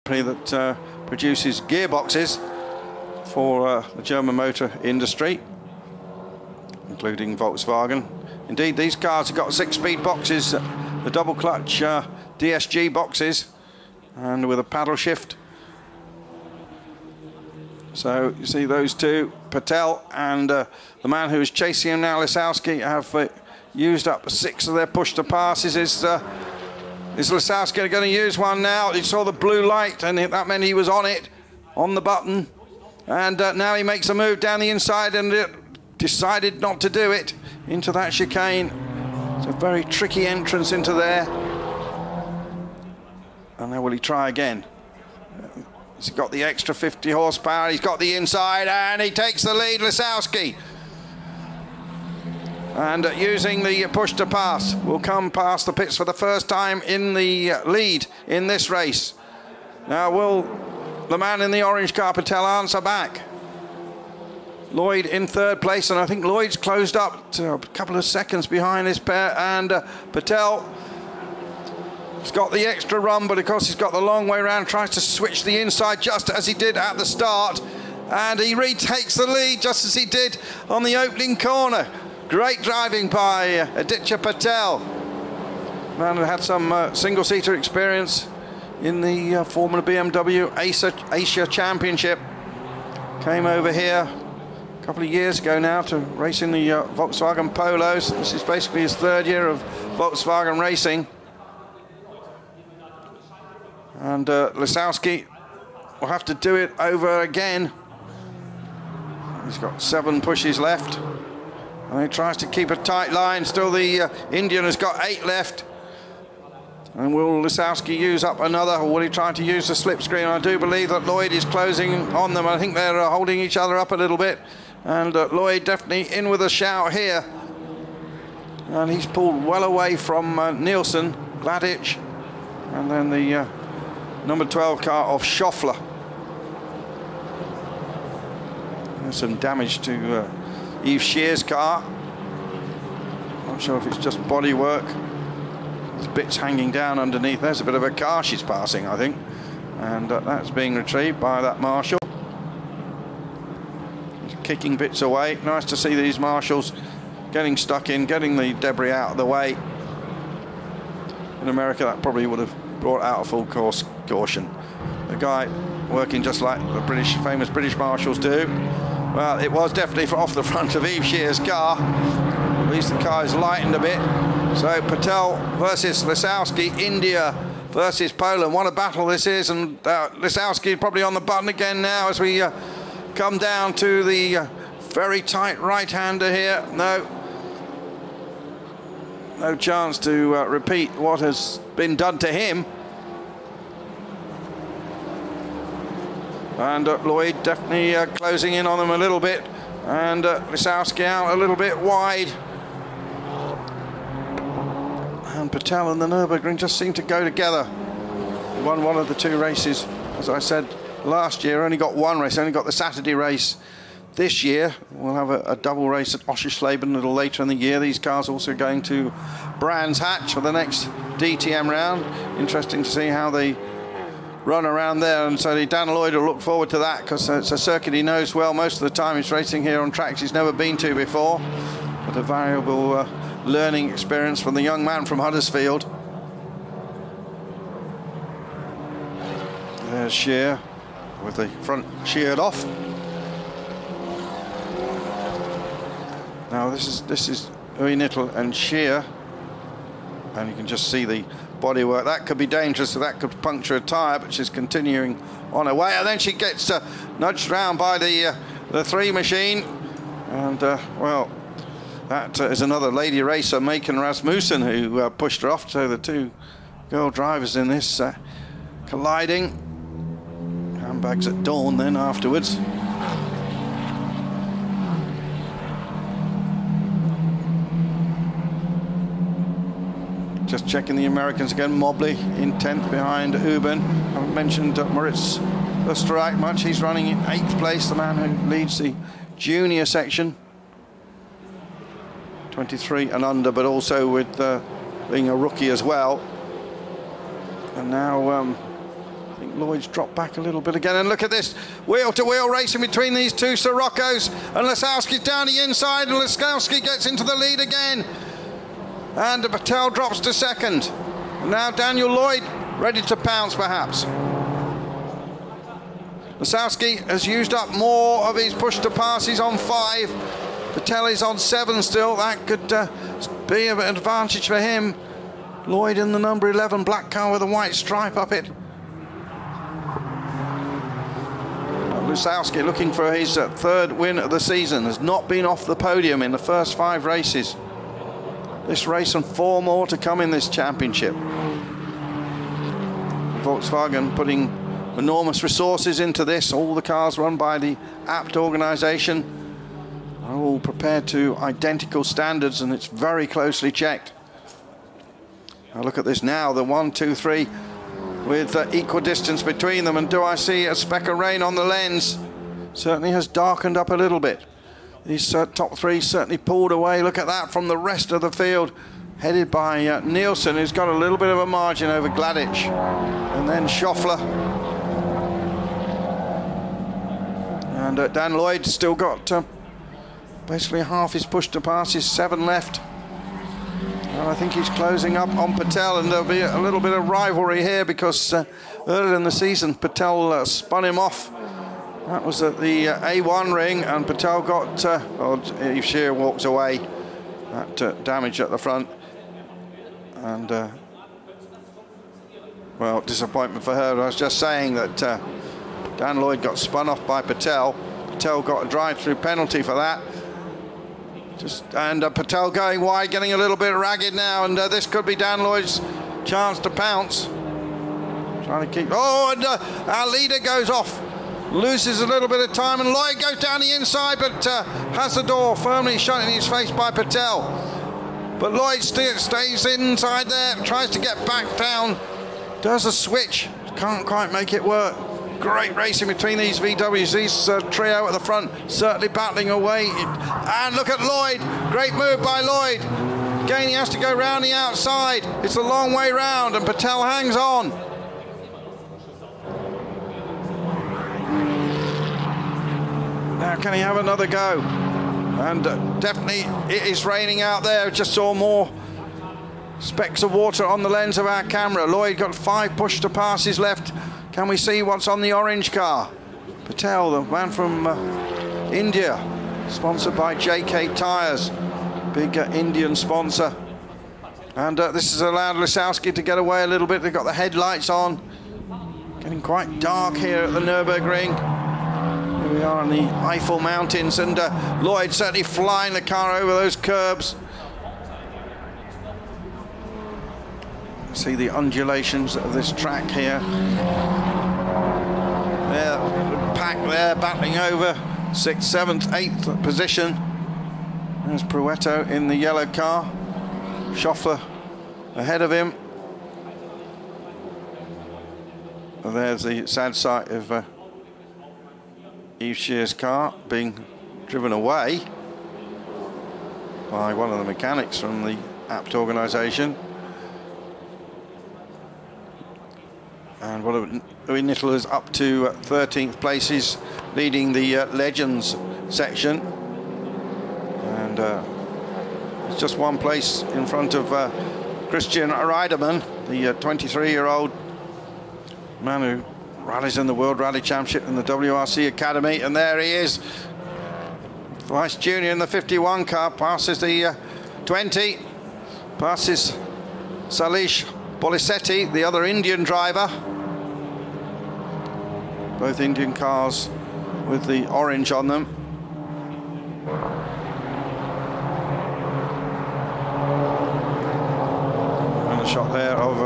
that produces gearboxes for the German motor industry, including Volkswagen. Indeed, these cars have got 6-speed boxes, the double clutch DSG boxes, and with a paddle shift. So you see those two, Patel and the man who is chasing him now, Lisowski, have used up 6 of their push-to-passes. Is Lisowski going to use one now? He saw the blue light, and that meant he was on it, on the button. And now he makes a move down the inside and decided not to do it into that chicane. It's a very tricky entrance into there. And now will he try again? He's got the extra 50 horsepower, he's got the inside, and he takes the lead, Lisowski. And using the push to pass, will come past the pits for the first time in the lead in this race. Now will the man in the orange car, Patel, answer back? Lloyd in 3rd place, and I think Lloyd's closed up to a couple of seconds behind this pair, and Patel has got the extra run, but of course he's got the long way around, tries to switch the inside just as he did at the start, and he retakes the lead just as he did on the opening corner. Great driving by Aditya Patel. Man who had some single-seater experience in the Formula BMW Asia Championship. Came over here a couple of years ago now to race in the Volkswagen Polos. This is basically his 3rd year of Volkswagen racing. And Lisowski will have to do it over again. He's got 7 pushes left. And he tries to keep a tight line. Still the Indian has got 8 left. And will Lisowski use up another, or will he try to use the slipstream? I do believe that Lloyd is closing on them. I think they're holding each other up a little bit. And Lloyd definitely in with a shout here. And he's pulled well away from Nielsen, Gladich, and then the number 12 car of Schoeffler. There's some damage to Yves Shear's car. Not sure if it's just bodywork. There's bits hanging down underneath. There's a bit of a car she's passing, I think. And that's being retrieved by that marshal. He's kicking bits away. Nice to see these marshals getting stuck in, getting the debris out of the way. In America, that probably would have brought out a full course caution. The guy working just like the famous British marshals do. Well, it was definitely off the front of Yves Shear's car. At least the car is lightened a bit. So Patel versus Lisowski, India versus Poland. What a battle this is. And Lisowski probably on the button again now as we come down to the very tight right-hander here. No chance to repeat what has been done to him. And Lloyd definitely closing in on them a little bit, and Lisowski out a little bit wide. And Patel and the Nürburgring just seem to go together. Won one of the 2 races, as I said last year. Only got 1 race, only got the Saturday race. This year we'll have a double race at Oschersleben a little later in the year. These cars also going to Brands Hatch for the next DTM round. Interesting to see how they run around there, and so Dan Lloyd will look forward to that, because it's a circuit he knows well. Most of the time he's racing here on tracks he's never been to before, but a valuable learning experience from the young man from Huddersfield. There's Shear with the front sheared off. Now this is Uynitl and Shear, and you can just see the bodywork. That could be dangerous, so that could puncture a tyre, but she's continuing on her way, and then she gets nudged round by the 3 machine, and well, that is another lady racer, Maiken Rasmussen, who pushed her off. So the 2 girl drivers in this colliding. Handbags at dawn then afterwards. Just checking the Americans again. Mobley in 10th behind Uben. I haven't mentioned Moritz Österreich much. He's running in 8th place, the man who leads the junior section. 23 and under, but also with being a rookie as well. And now I think Lloyd's dropped back a little bit again. And look at this, wheel-to-wheel racing between these two Sciroccos. And Lasowski's down the inside, and Lasowski gets into the lead again. And Patel drops to second. And now Daniel Lloyd ready to pounce, perhaps. Lasowski has used up more of his push-to-pass. He's on 5. Patel is on 7 still. That could be of an advantage for him. Lloyd in the number 11 black car with a white stripe up it. Lasowski looking for his 3rd win of the season. Has not been off the podium in the first 5 races. This race and 4 more to come in this championship. Volkswagen putting enormous resources into this. All the cars run by the APT organisation are all prepared to identical standards, and it's very closely checked. Now look at this now, the 1, 2, 3 with equal distance between them, and do I see a speck of rain on the lens? Certainly has darkened up a little bit. These top 3 certainly pulled away. Look at that from the rest of the field, headed by Nielsen, who's got a little bit of a margin over Gladich, and then Schoeffler. And Dan Lloyd still got basically half his push to pass, his 7 left. And I think he's closing up on Patel, and there'll be a little bit of rivalry here because earlier in the season Patel spun him off. That was at the A1 ring, and Patel got, Eve Shear walks away. That damage at the front. And, well, disappointment for her. I was just saying that Dan Lloyd got spun off by Patel. Patel got a drive-through penalty for that. And Patel going wide, getting a little bit ragged now, and this could be Dan Lloyd's chance to pounce. Trying to keep... Oh, and our leader goes off. Loses a little bit of time, and Lloyd goes down the inside, but has the door firmly shut in his face by Patel. But Lloyd stays inside there, tries to get back down, does a switch, can't quite make it work. Great racing between these VWs, these trio at the front, certainly battling away. And look at Lloyd, great move by Lloyd. Again, he has to go round the outside. It's a long way round, and Patel hangs on. Now, can he have another go? And definitely it is raining out there. Just saw more specks of water on the lens of our camera. Lloyd got 5 push to passes left. Can we see what's on the orange car? Patel, the man from India, sponsored by JK Tyres, big Indian sponsor. And this has allowed Lasowski to get away a little bit. They've got the headlights on. Getting quite dark here at the Nürburgring. Here we are in the Eiffel Mountains, and Lloyd certainly flying the car over those curbs. See the undulations of this track here. There, pack there, battling over 6th, 7th, 8th position. There's Pruetto in the yellow car. Schoeffler ahead of him. And there's the sad sight of Eve Shear's car being driven away by one of the mechanics from the APT organisation. And Whitnittel is up to 13th places, leading the Legends section. And it's just 1 place in front of Christian Reiderman, the 23-year-old man who rallies in the World Rally Championship in the WRC Academy. And there he is, Vice Junior in the 51 car, passes the 20, passes Salish Polisetti, the other Indian driver. Both Indian cars with the orange on them. And a shot there of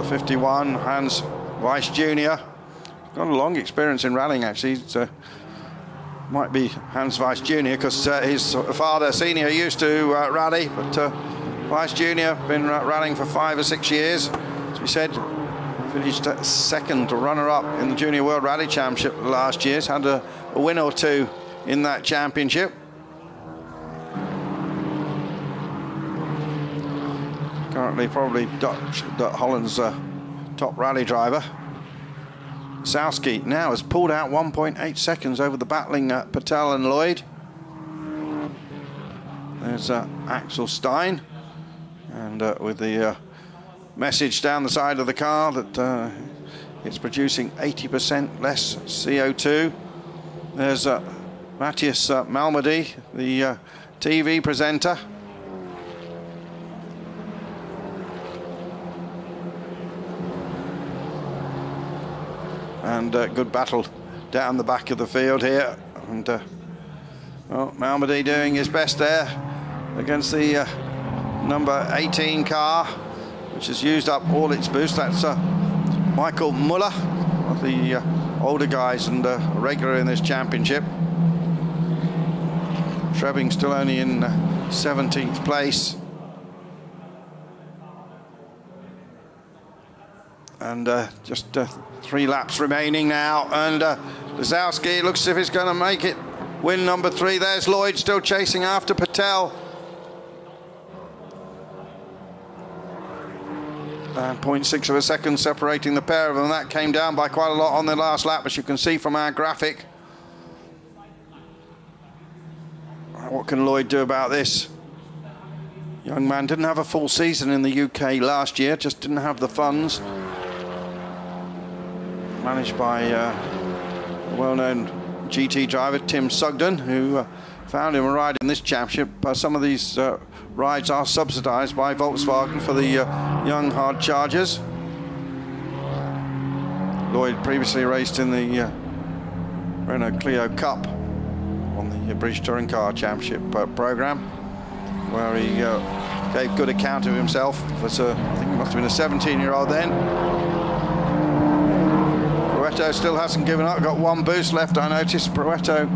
the 51, Hans Weiss Jr. Got a long experience in rallying, actually. It's, might be Hans Weiss Jr. because his father, Senior, used to rally, but Weiss Jr. been rallying for 5 or 6 years. As we said, finished 2nd runner-up in the Junior World Rally Championship last year. He's had a win or 2 in that championship. Currently probably Holland's top rally driver. Lisowski now has pulled out 1.8 seconds over the battling Patel and Lloyd. There's Axel Stein, and with the message down the side of the car that it's producing 80% less CO2. There's Matthias Malmedy, the TV presenter. And good battle down the back of the field here. And well, Malmedy doing his best there against the number 18 car, which has used up all its boost. That's Michael Muller, one of the older guys and a regular in this championship. Trebing still only in 17th place. And just 3 laps remaining now, and Lisowski looks as if he's going to make it, win number 3. There's Lloyd still chasing after Patel. And 0.6 of a second separating the pair of them. That came down by quite a lot on the last lap, as you can see from our graphic. What can Lloyd do about this? Young man didn't have a full season in the UK last year, just didn't have the funds. Managed by a well-known GT driver, Tim Sugden, who found him a ride in this championship. Some of these rides are subsidised by Volkswagen for the young hard chargers. Lloyd previously raced in the Renault Clio Cup on the British Touring Car Championship programme, where he gave good account of himself. Was, I think he must have been a 17-year-old then. Proetto still hasn't given up, got 1 boost left, I noticed. Proetto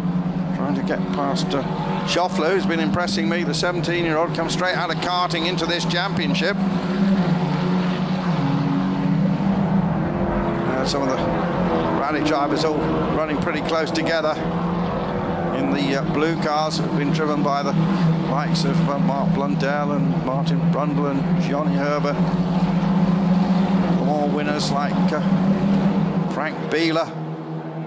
trying to get past Schauffele, who's been impressing me. The 17-year-old comes straight out of karting into this championship. Some of the rally drivers all running pretty close together in the blue cars, have been driven by the likes of Mark Blundell and Martin Brundle and Johnny Herbert. More winners like Frank Bieler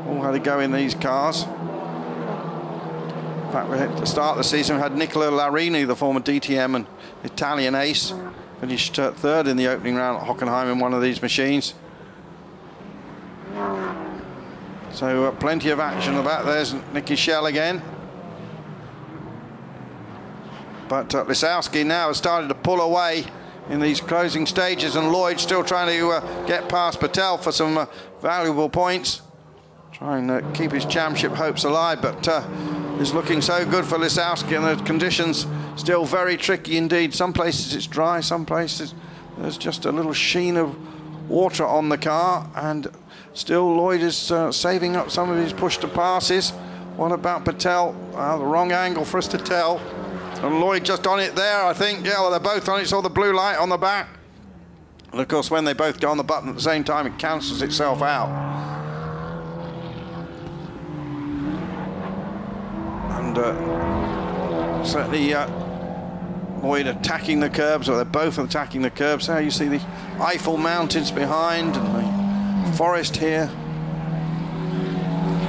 all had to go in these cars. In fact, we had to start the season, we had Nicola Larini, the former DTM and Italian ace, finished 3rd in the opening round at Hockenheim in one of these machines. So plenty of action about. There's Nicky Schell again. But Lisowski now has started to pull away in these closing stages, and Lloyd still trying to get past Patel for some valuable points. Trying to keep his championship hopes alive, but it's looking so good for Lisowski, and the conditions still very tricky indeed. Some places it's dry, some places there's just a little sheen of water on the car, and still Lloyd is saving up some of his push to passes. What about Patel? The wrong angle for us to tell. And Lloyd just on it there, I think. Yeah, well, they're both on it. Saw the blue light on the back. And of course, when they both go on the button at the same time, it cancels itself out. And certainly Lloyd attacking the curbs, or they're both attacking the curbs. There you see the Eiffel Mountains behind and the forest here.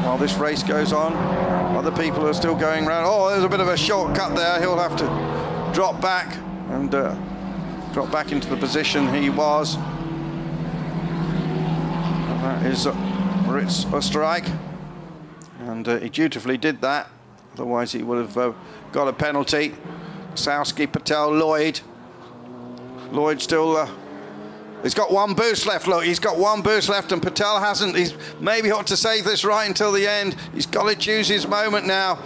While this race goes on, other people are still going around. Oh, there's a bit of a shortcut there. He'll have to drop back and drop back into the position he was. And that is Moritz Oostenrijk. And he dutifully did that. Otherwise he would have got a penalty. Lisowski, Patel, Lloyd. Lloyd still... he's got 1 boost left, look, he's got 1 boost left, and Patel hasn't. He's maybe ought to save this right until the end. He's got to choose his moment now,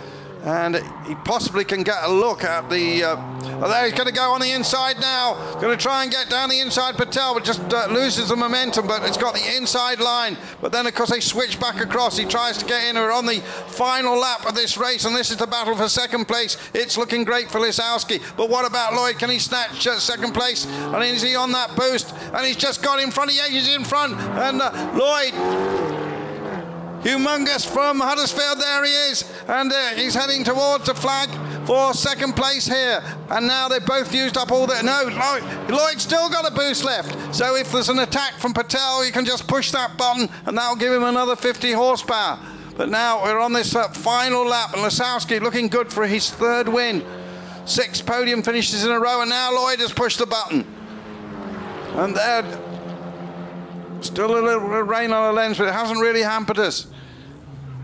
and he possibly can get a look at the... oh, there, he's going to go on the inside now. Going to try and get down the inside, Patel, but just loses the momentum, but it's got the inside line. But then, of course, they switch back across. He tries to get in. We're on the final lap of this race, and this is the battle for 2nd place. It's looking great for Lisowski. But what about Lloyd? Can he snatch 2nd place? And is he on that boost? And he's just got in front. He edges in front. And Lloyd... humongous from Huddersfield, there he is, and he's heading towards the flag for second place here. And now they've both used up all their... No, Lloyd's still got a boost left. So if there's an attack from Patel, you can just push that button and that'll give him another 50 horsepower. But now we're on this final lap, and Lasowski looking good for his third win. 6 podium finishes in a row, and now Lloyd has pushed the button. And there, still a little rain on the lens, but it hasn't really hampered us.